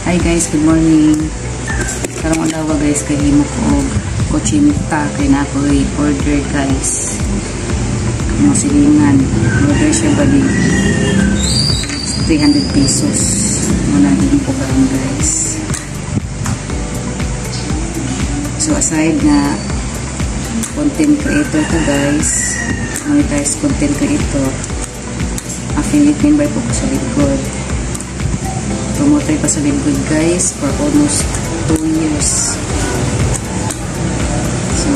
Hi guys, good morning. Karong adlaw guys, kahimo ko kochinita kay na ako order guys. Mga silingan. Order siya bali 300 pesos. Muna din po karon guys. So aside na content creator to guys, monetize content creator, affiliate member po ko sa likod. Promoter pa sa Lidgood guys for almost 2 years. So,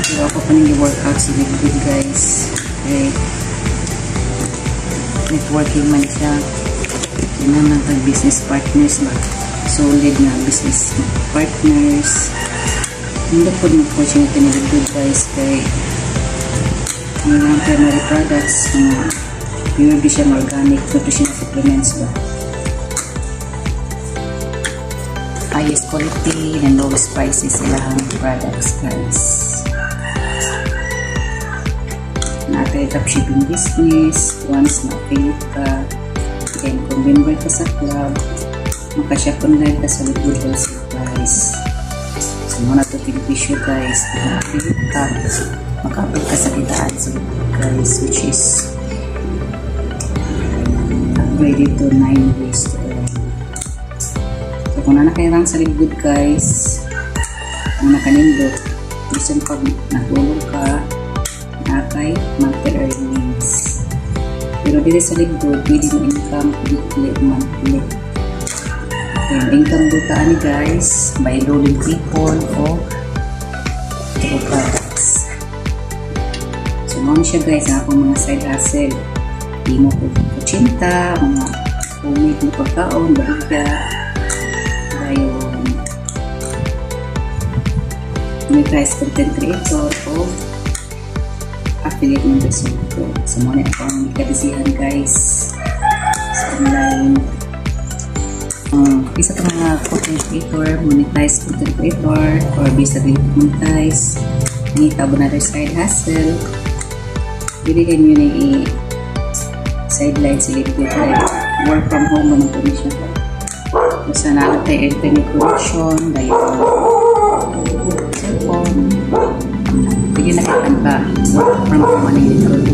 diba ako pa nang i-workout sa Lidgood guys. Okay. Networking man siya. Yun naman business partners ba. Solid na business partners. Hindi po ng opportunity ni Lidgood guys kay ang mga primary products pure siya organic nutritional supplements ba. Highest quality and lowest prices silang products guys. Natin dropshipping business. Once na-affiliate ka, then kung member ka sa club, makashop online ka sa Lidgood wholesale guys. So muna ito beneficio guys. Na-affiliate ka, maka-upload ka sa kitaan sa Lidgood guys, which is upgraded to 9 ways to earn. So kung nakakairang sa Lidgood guys, ang nakanindot, listen pag natulog ka, nakay monthly earnings. Pero dito sa Lidgood, pwede mo income weekly o monthly. Okay, income butaan ni guys, by loading people o through products. So mga siya guys, ang akong mga side hustle. Di mo po kutsinta, mga homemade na pagkaon, bariga, ngayon monetize content creator o affiliate member sa Lidgood. So muna ako ang ikadisihan guys sa online. Isa pa mga content creator, monetize content creator or bisa rin monetize ni tabo na side hustle. Biligan nyo na sideline sa Lidgood like work from home mo ng commission. Basta nakatay internet connection dahil cellphone bigyan nakitan ka work from home ang Lidgood.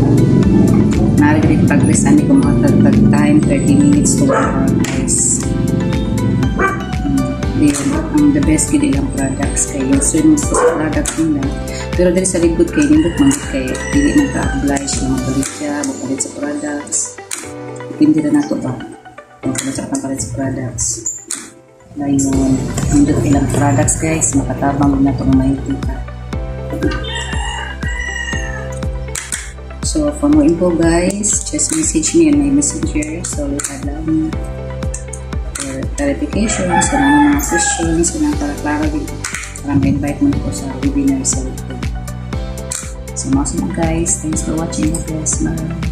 Naragrit progress ani kung makatagtag time 30 minutes to 1 hour guys. Ang the best gid ilang products kay yung service sa product nila. Pero diri sa Lidgood kay nindot man kay dili man ka oblige na magpalit siya, magpalit sa products. Depende na nato ba kung palit sa products. Ngayon, nindot ilang products guys, makatabang na ito makikita. So for more info guys, just message me on my messenger. So add lang for clarifications, so mga questions, so para para ma-invite mo ko sa webinar sa Lidgood. So mga guys, thanks for watching. God bless. Bye.